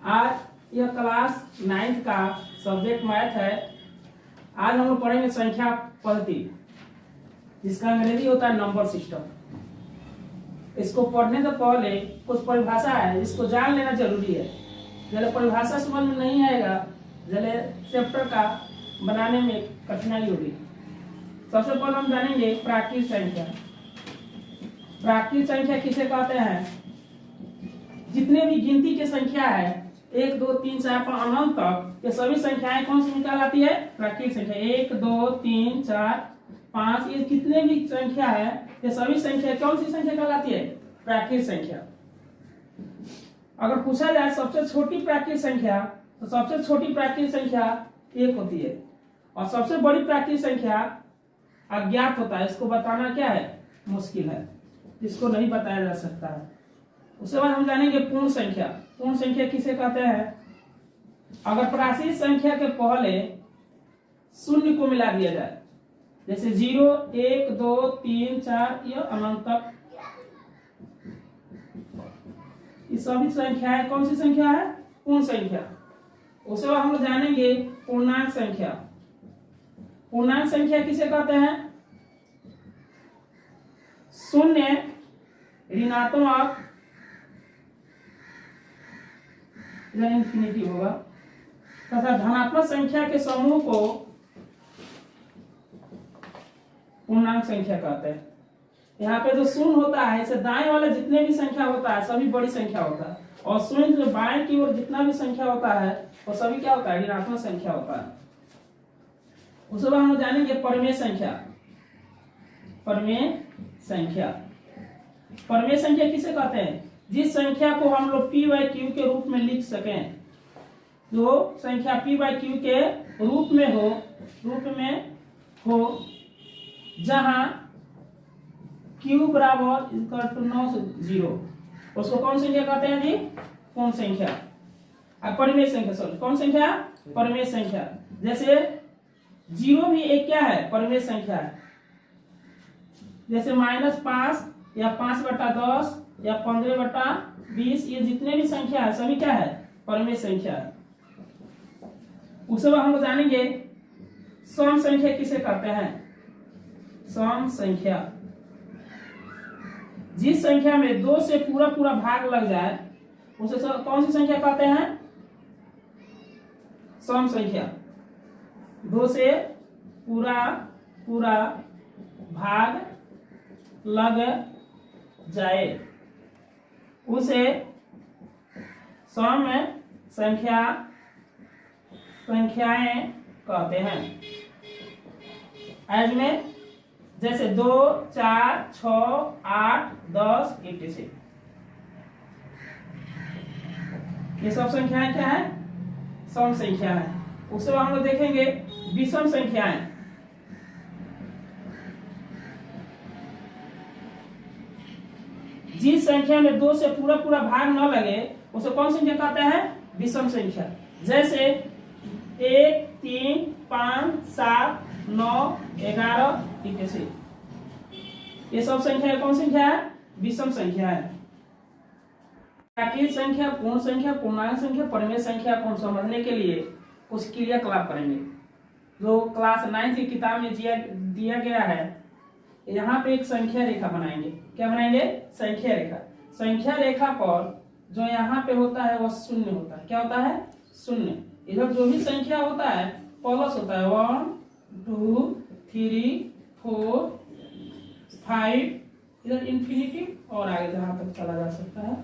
आज यह class 9th का सब्जेक्ट मैथ है। आज हम लोग पढ़ेंगे संख्या पद्धति, जिसका अंग्रेजी होता है नंबर सिस्टम। इसको पढ़ने से पहले कुछ परिभाषा है, इसको जान लेना जरूरी है। जब परिभाषा समझ में नहीं आएगा, जब चैप्टर का बनाने में कठिनाई होगी। सबसे पहले हम जानेंगे प्राकृत संख्या। प्राकृत संख्या किसे कहते हैं? जितने भी गिनती की संख्या है 1 2 3 4 5 अनंत तक, ये सभी संख्याएं कौन सी निकाल आती है? प्राकृत संख्या। 1 2 3 4 5, ये कितने भी संख्या है, ये सभी संख्या कौन सी संख्या कहलाती है? प्राकृत संख्या। अगर पूछा जाए सबसे छोटी प्राकृत संख्या, तो सबसे छोटी प्राकृत संख्या 1 होती है, और सबसे बड़ी प्राकृत संख्या अज्ञात होता है। इसको बताना क्या है? मुश्किल है, इसको नहीं बताया जा सकता है। उसके बाद हम जानेंगे पूर्ण संख्या। पूर्ण संख्या किसे कहते हैं? अगर प्राचीन संख्या के पहले शून्य को मिला दिया जाए, जैसे 0 1 2 3 4 यह अनंत तक, ये सभी संख्याएं कौन सी संख्या है? पूर्ण संख्या। उसके बाद हम जानेंगे पूर्णांक संख्या। पूर्णांक संख्या किसे कहते हैं? शून्य, ऋणात्मक, इन्फिनिटी होगा, तथा धनात्मक संख्या के समूह को पूर्णांक संख्या कहते हैं। यहाँ पे जो शून्य होता है, इसे दाएं वाले जितने भी संख्या होता है सभी बड़ी संख्या होता है, और शून्य से बाएं की ओर जितना भी संख्या होता है वो सभी क्या होता है? ऋणात्मक संख्या होता है। उसके बाद हम जानेंगे परमेय संख्या। परमेय संख्या, परमेय संख्या किसे कहते हैं? जिस संख्या को हम लोग p बाई क्यू के रूप में लिख सकें, जो संख्या p बाई क्यू के रूप में हो जहां q बराबर इक्वल टू 9 से 0, उसको कौन संख्या कहते हैं जी? पूर्ण संख्या। अब परमेय संख्या, सॉरी कौन संख्या? परमेय संख्या। जैसे 0 भी एक क्या है? परमेय संख्या है। जैसे -5 या 5/10 या 15/20, ये जितने भी संख्या है सभी क्या है? परमेय संख्या है। उसके बाद हम जानेंगे सम संख्या किसे कहते हैं? सम संख्या, जिस संख्या में 2 से पूरा पूरा भाग लग जाए उसे कौन सी संख्या कहते हैं? सम संख्या। 2 से पूरा पूरा भाग लग जाए उसे सम संख्याएं कहते हैं। आज में जैसे 2 4 6 8 10 etc, ये सब संख्याएं क्या है? सम संख्या है। उसके बाद हम लोग देखेंगे विषम संख्याएं। जिस संख्या में 2 से पूरा पूरा भाग न लगे उसे कौन संख्या कहते हैं? विषम संख्या। जैसे 1 3 5 7 9 11 etc, ये सब संख्या कौन संख्या है? विषम संख्या है। प्राकृत संख्या, पूर्ण संख्या, पूर्णांक संख्या, परमेय संख्या को समझने के लिए कुछ क्रियाकलाप करेंगे जो क्लास 9 की किताब में दिया गया है। यहाँ पे एक संख्या रेखा बनाएंगे। क्या बनाएंगे? संख्या रेखा। संख्या रेखा पर जो यहाँ पे होता है वह शून्य होता है। क्या होता है? शून्य। इधर जो भी संख्या होता है प्लस होता है, 1 2 3 4 5, इधर इन्फिनिटी और आगे जहां तक चला जा सकता है।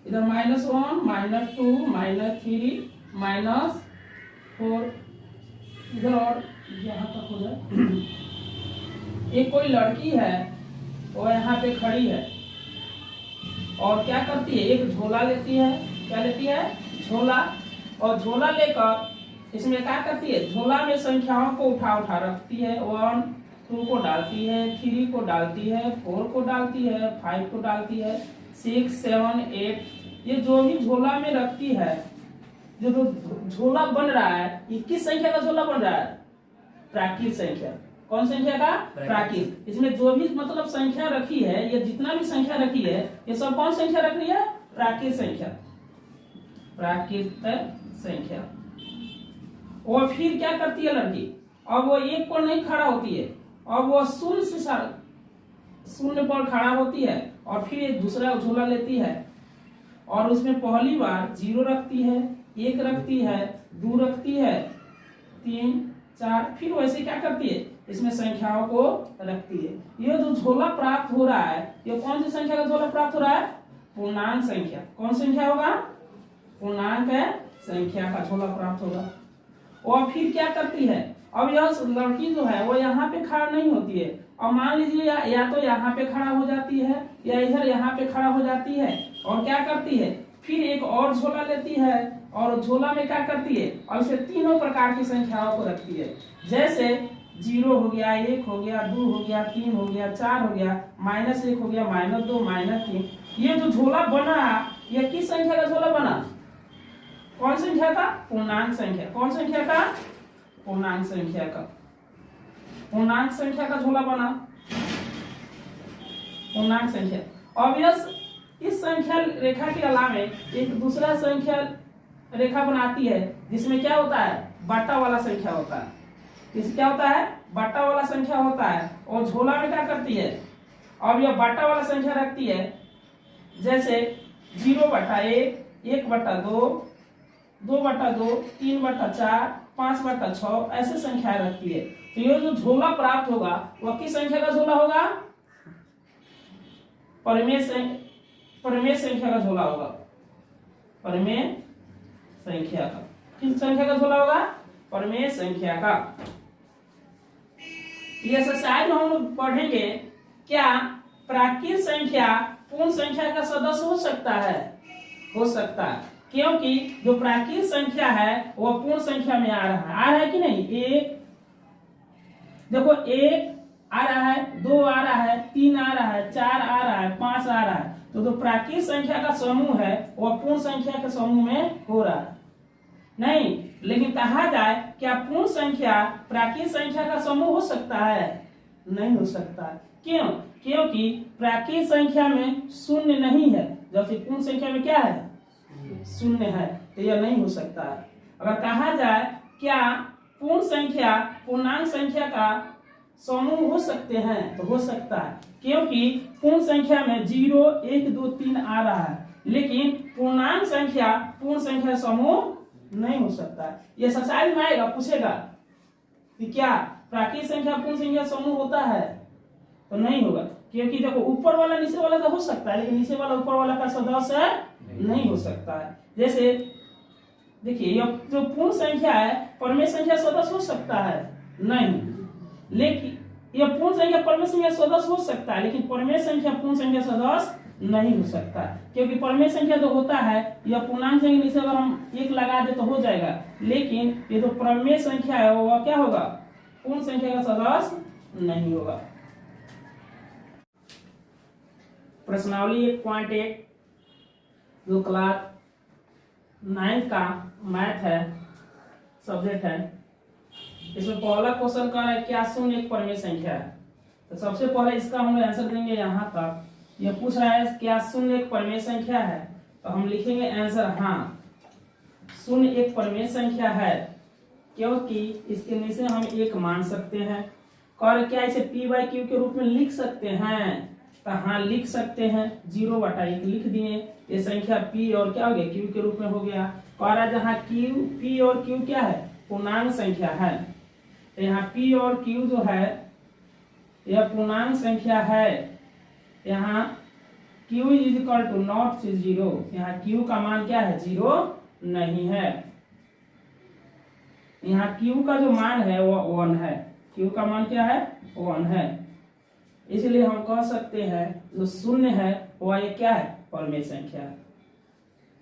इधर -1 -2 -3 -4, इधर और यहाँ तक हो जाए। एक कोई लड़की है, वो यहाँ पे खड़ी है और क्या करती है? एक झोला लेती है। क्या लेती है? झोला। और झोला लेकर इसमें क्या करती है? झोला में संख्याओं को उठा उठा रखती है। 1 2 को डालती है, 3 को डालती है, 4 को डालती है, 5 को डालती है, 6 7 8, ये जो भी झोला में रखती है, जो झोला बन रहा है, ये किस संख्या का झोला बन रहा है? प्राकृत संख्या। कौन संख्या का? प्राकृत। इसमें जो भी मतलब संख्या रखी है, ये जितना भी संख्या रखी है, ये सब कौन संख्या रख रही है? प्राकृत संख्या। प्राकृत संख्या। और फिर क्या करती है लड़की, अब वो एक पर नहीं खड़ा होती है, अब वो शून्य से शून्य पर खड़ा होती है और फिर एक दूसरा झोला लेती है और उसमें पहली बार 0 रखती है, 1 रखती है, 2 रखती है, 3, 4, फिर वैसे क्या करती है, इसमें संख्याओं को रखती है। ये जो झोला प्राप्त हो रहा है, ये कौन सी संख्या का झोला प्राप्त हो रहा है, पूर्णांक संख्या। कौन संख्या होगा, पूर्णांक संख्या का झोला प्राप्त होगा। और फिर क्या करती है, अब यह लड़की जो है वो यहाँ पे खड़ा नहीं होती है, और मान लीजिए या तो यहाँ पे खड़ा हो जाती है या इधर यहाँ पे खड़ा हो जाती है, और क्या करती है, फिर एक और झोला लेती है और झोला में क्या करती है, और इसे तीनों प्रकार की संख्याओं को रखती है। जैसे 0 हो गया, 1 हो गया, 2 हो गया, 3 हो गया, 4 हो गया, -1 हो गया, -2, -3। ये जो झोला बना, ये किस संख्या का झोला बना, कौन संख्या का, पूर्णांक संख्या। कौन संख्या का, पूर्णांक संख्या का, पूर्णांक संख्या का झोला बना, पूर्णांक संख्या। ऑब्वियस इस संख्या रेखा के अलावा एक दूसरा संख्या रेखा बनाती है जिसमें क्या होता है, बाटा वाला संख्या होता है। इसमें क्या होता है, बाटा वाला संख्या होता है, और झोला में क्या करती है, अब यह बाटा वाला संख्या रखती है। जैसे 0/1, 1/2, 2/2, 3/4, 5/6 ऐसे संख्या रखती है। तो ये जो झोला प्राप्त होगा वह किस संख्या का झोला होगा, परिमेय संख्या का झोला होगा। परिमेय संख्या का, किस संख्या का झोला होगा, परिमेय संख्या का। ये एक्सरसाइज में हम लोग पढ़ेंगे, क्या प्राकृत संख्या पूर्ण संख्या का सदस्य हो सकता है, हो सकता है, क्योंकि जो प्राकृत संख्या है वह पूर्ण संख्या में आ रहा है कि नहीं। एक देखो, 1 आ रहा है, 2 आ रहा है, 3 आ रहा है, 4 आ रहा है, 5 आ रहा है। तो जो प्राकृत संख्या का समूह है वह पूर्ण संख्या के समूह में हो रहा है नहीं। लेकिन कहा जाए क्या पूर्ण संख्या प्राकृत संख्या का समूह हो सकता है, नहीं हो सकता। क्यों, क्योंकि प्राकृत संख्या में शून्य नहीं है, जबकि पूर्ण संख्या में क्या है, शून्य है, तो यह नहीं हो सकता है। अगर कहा जाए क्या पूर्ण संख्या पूर्णांक संख्या का समूह हो सकते हैं, तो हो सकता है, क्योंकि पूर्ण संख्या में 0, 1, 2, 3 आ रहा है, लेकिन पूर्णांक संख्या पूर्ण संख्या समूह नहीं हो सकता है। यह एक्सरसाइज में आएगा, पूछेगा कि क्या प्राकृत संख्या पूर्ण संख्या समूह होता है, तो नहीं होगा, क्योंकि देखो ऊपर वाला नीचे वाला तो हो सकता है, लेकिन नीचे वाला ऊपर वाला का सदस्य नहीं हो सकता है। जैसे देखिए, यह जो पूर्ण संख्या है परिमेय संख्या सदस्य हो सकता है, नहीं। लेकिन यह पूर्ण संख्या परिमेय संख्या सदस्य हो सकता है, लेकिन परिमेय संख्या पूर्ण संख्या सदस्य नहीं हो सकता, क्योंकि परिमेय संख्या जो होता है यह पूर्णांक संख्या नीचे अगर हम 1 लगा दे तो हो जाएगा, लेकिन ये जो परिमेय संख्या है वह क्या होगा, पूर्ण संख्या का सदस्य नहीं होगा। प्रश्नावली 1.1 जो क्लास 9 का मैथ है, सब्जेक्ट है, इसमें पहला क्वेश्चन का है क्या शून्य एक परिमेय संख्या है। तो सबसे पहले इसका हम लोग आंसर देंगे। यहाँ तक ये पूछ रहा है क्या शून्य एक परिमेय संख्या है, तो हम लिखेंगे आंसर हाँ, शून्य एक परिमेय संख्या है, क्योंकि इसके नीचे हम 1 मान सकते हैं। और क्या इसे p/q के रूप में लिख सकते हैं, तो हाँ लिख सकते हैं। 0/1 लिख दिए, ये संख्या p और क्या हो गया, q के रूप में हो गया। और जहाँ q, p और q क्या है, पूर्णांक संख्या है, तो यहाँ p और q जो है यह पूर्णांक संख्या है। यहाँ q = नॉट 0, यहाँ q का मान क्या है, 0 नहीं है। यहाँ q का जो मान है वह 1 है, q का मान क्या है, 1 है। इसलिए हम कह सकते हैं जो शून्य है वह ये क्या है, परिमेय संख्या है।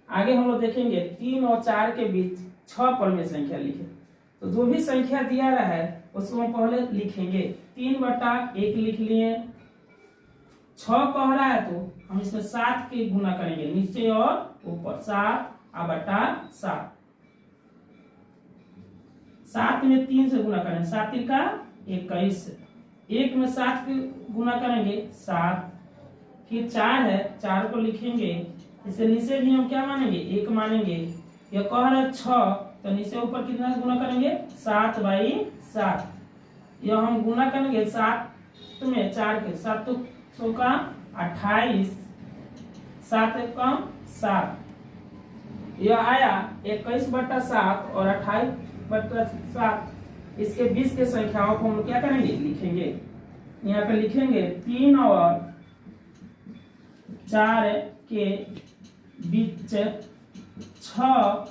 आगे हम लोग देखेंगे 3 और 4 के बीच 6 परिमेय संख्या लिखे, तो जो भी संख्या दिया रहा है उसको हम पहले लिखेंगे। 3/1 लिख लिए, 6 कह रहा है तो हम इसमें 7 के गुना करेंगे, नीचे और ऊपर, 7/7। 7 में 3 से गुना करेंगे, 7 का 21, 1 में 7 के गुना करेंगे 7, फिर 4 है, 4 को लिखेंगे, इसे नीचे भी हम क्या मानेंगे, 1 मानेंगे, ये कह रहे 6, तो नीचे ऊपर कितना से गुना करेंगे 7/7। यह हम गुना करेंगे 7 में 4 के 7 तो 100 का 28, 7 कम 7, यह आया 21/7 और 28/7। इसके 20 के संख्याओं को हम क्या करेंगे लिखेंगे। यहाँ पे लिखेंगे 3 और 4 के बीच 6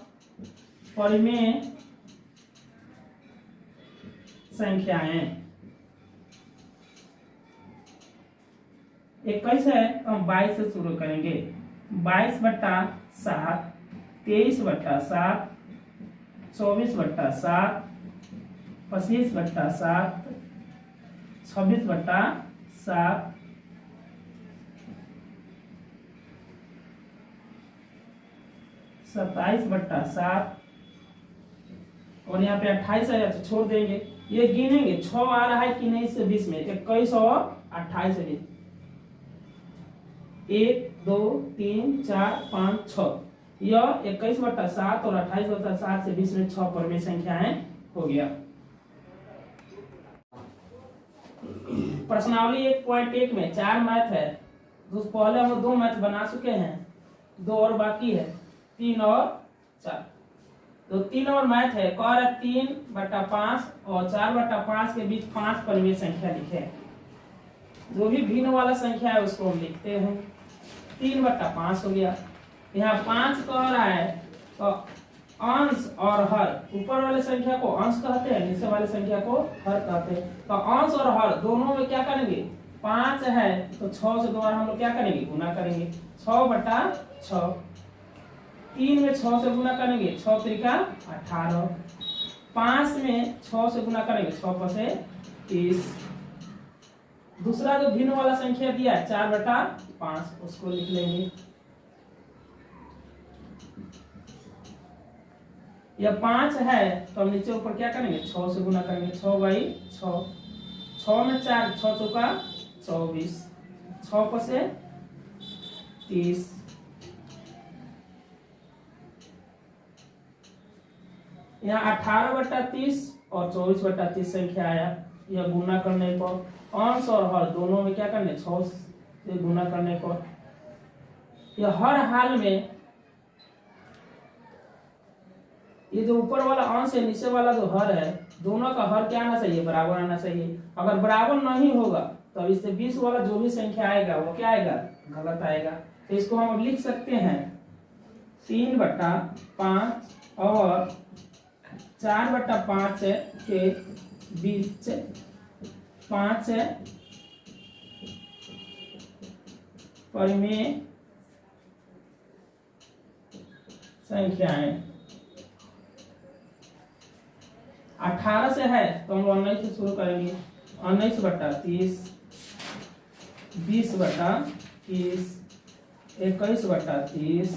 परिमेय संख्याएं। 21 है तो हम 22 से शुरू करेंगे। 22/7, 23/7, 24/7, 25/7, 26/7, 27/7 और यहाँ पे 28 है तो छोड़ देंगे। ये गिनेंगे 6 आ रहा है कि नहीं से 20 में 21 और 28 है। 1 2 3 4 5 6 यह 21/7 और 28/7 से 20 में 6 परिमेय संख्याएं हो गया। प्रश्नावली 1.1 में 4 मैथ है। तो पहले हम 2 मैथ बना चुके हैं, 2 और बाकी है, 3 और 4। तो 3 और मैथ है। कह रहा 3/5 और 4/5 के बीच 5 परिमेय संख्या लिखे। जो भी भिन्न वाला संख्या है उसको हम लिखते हैं। 3/5 हो गया। यहाँ 5 कह रहा है तो अंश और हर, ऊपर वाले संख्या को अंश कहते हैं, नीचे वाले संख्या को हर कहते हैं। तो अंश और हर दोनों में क्या करेंगे, 5 है तो 6 से दोबारा हम लोग क्या करेंगे गुना करेंगे। 6/6, 3 में 6 से गुना करेंगे, 6 त्रिका 18, 5 में 6 से गुना करेंगे, 6 से 30। दूसरा जो भिन्न वाला संख्या दिया है 4/5 उसको लिख लेंगे। यह 5 है तो हम नीचे ऊपर क्या करेंगे 6 से गुना करेंगे, 6/6, 6 में 4, 6 चौका 24, 6 से 30। यहाँ 18/30 और 24/30 संख्या आया। यह गुना करने पर अंश और हर दोनों में क्या करने 6 से गुना करने पर यह हर हाल में ये जो ऊपर वाला अंश है नीचे वाला जो हर है दोनों का हर क्या आना चाहिए बराबर आना चाहिए। अगर बराबर नहीं होगा तो इससे 20 वाला जो भी संख्या आएगा वो क्या आएगा गलत आएगा। तो इसको हम लिख सकते हैं 3/5 और 4/5 के बीच 5 परिमेय संख्याएं। 18 से है तो हम 19 से शुरू करेंगे। 19/30, 20/30, 21/30,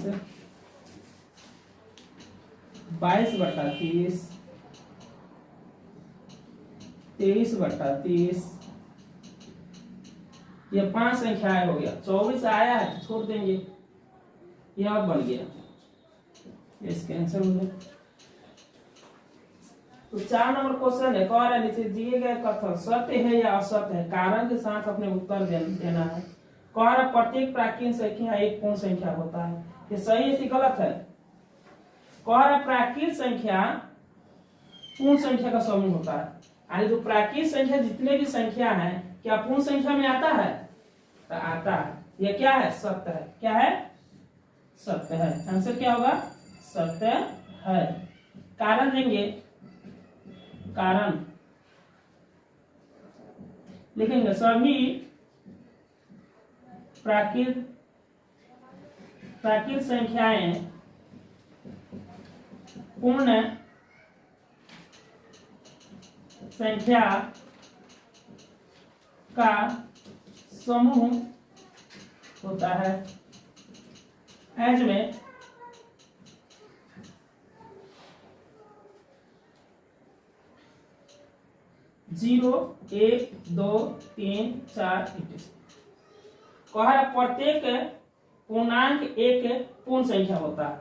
22/30, 23/30। ये 5 संख्याएं हो गया। 24 आया है छोड़ देंगे, यह अब बन गया, इसके आंसर हो गया। तो 4 नंबर क्वेश्चन है, कह रहा है नीचे दिए गए कथन सत्य है या असत्य है, कारण के साथ अपने उत्तर देना है। कह रहा प्रत्येक प्राचीन संख्या एक पूर्ण संख्या होता है, ये सही है कि गलत है। कह रहा प्राचीन संख्या पूर्ण संख्या का समूह होता है। यानी जो प्राचीन संख्या जितने भी संख्या है क्या पूर्ण संख्या में आता है, तो आता है। यह क्या है सत्य है। क्या है सत्य है। आंसर क्या होगा सत्य है। कारण देंगे, कारण लिखेंगे सभी प्राकृत संख्याएं पूर्ण संख्या का समूह होता है। एज में 0 1 2 3 4 कह रहा प्रत्येक पूर्णांक एक पूर्ण संख्या होता है,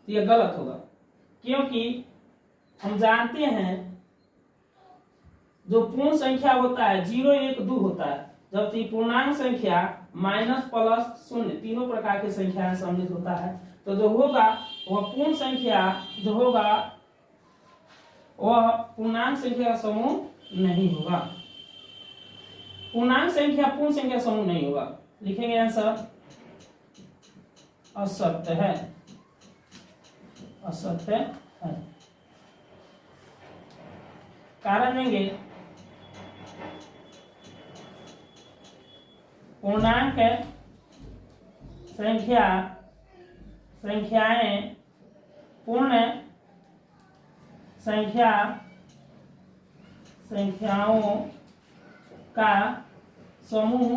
तो यह गलत होगा। क्योंकि हम जानते हैं जो पूर्ण संख्या होता है 0 1 2 होता है, जबकि पूर्णांक संख्या माइनस प्लस शून्य तीनों प्रकार की संख्याएं सम्मिलित होता है। तो जो होगा वह पूर्ण संख्या जो होगा वह पूर्णांक संख्या का समूह नहीं होगा। पूर्णांक संख्या पूर्ण संख्या समूह नहीं होगा। लिखेंगे आंसर असत्य है, असत्य है। कारण देंगे पूर्णांक संख्याएं पूर्ण संख्याओं का समूह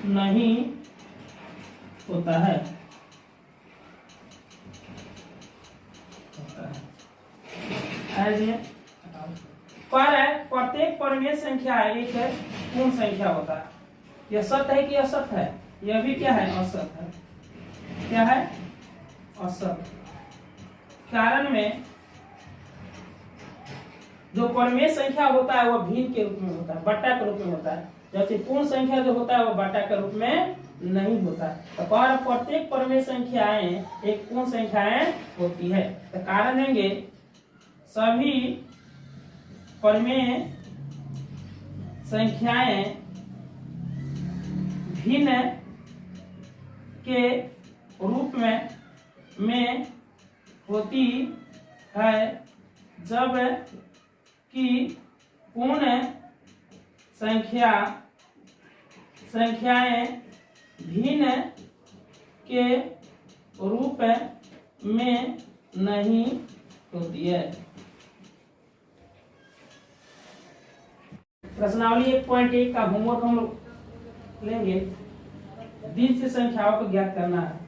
नहीं होता है। पर प्रत्येक परिमेय संख्या एक पूर्ण संख्या होता है। यह सत्य है कि असत्य है? यह भी क्या है? असत्य है। क्या है? असत्य। कारण में जो परिमेय संख्या होता है वह भिन्न के रूप में होता है, बट्टा के रूप में होता है, जबकि पूर्ण संख्या जो होता है वह बट्टा के रूप में नहीं होता है। तो प्रत्येक परिमेय संख्याएं एक पूर्ण संख्याएं होती है। तो कारण देंगे सभी परिमेय संख्याएं भिन्न के रूप में होती है, जब कि पूर्ण संख्याएं भिन्न के रूप में नहीं होती है। प्रश्नावली 1.1 का होमवर्क हम लोग लेंगे। बीच से संख्याओं को ज्ञात करना है।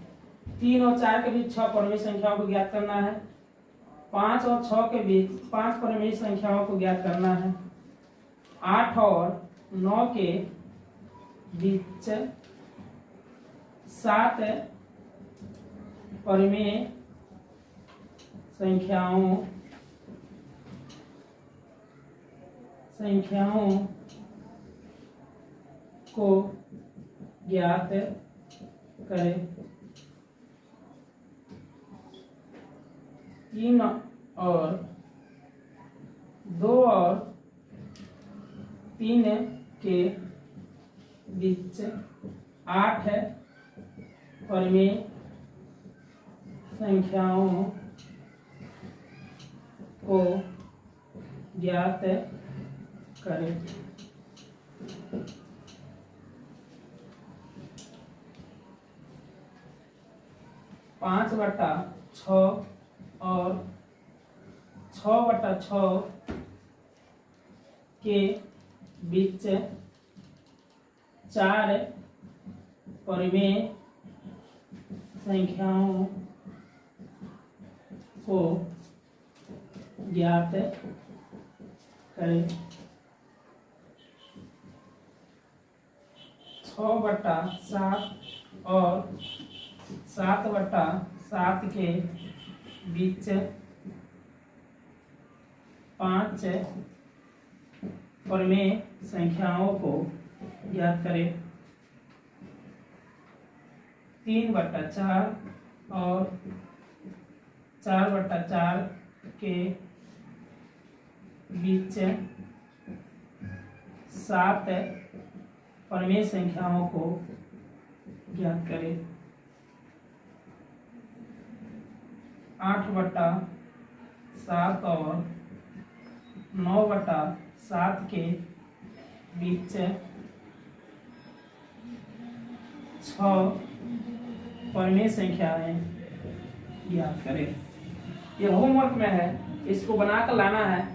3 और 4 के बीच 6 परिमेय संख्याओं को ज्ञात करना है। 5 और 6 के बीच 5 परिमेय संख्याओं को ज्ञात करना है। 8 और 9 के बीच 7 परिमेय संख्याओं को ज्ञात करें। 3 और 2 और 3 के बीच 8 परिमेय संख्याओं को ज्ञात करें। 5/6 और 6/6 के बीच 4 परिमेय संख्याओं को ज्ञात करें। 6/7 और 7/7 के बीच 5 परिमेय संख्याओं को ज्ञात करें। 3/4 और 4/4 के बीच 7 परिमेय संख्याओं को ज्ञात करें। 8/7 और 9/7 के बीच 6 परिमेय संख्याएं ज्ञात करें। यह होमवर्क में है, इसको बनाकर लाना है।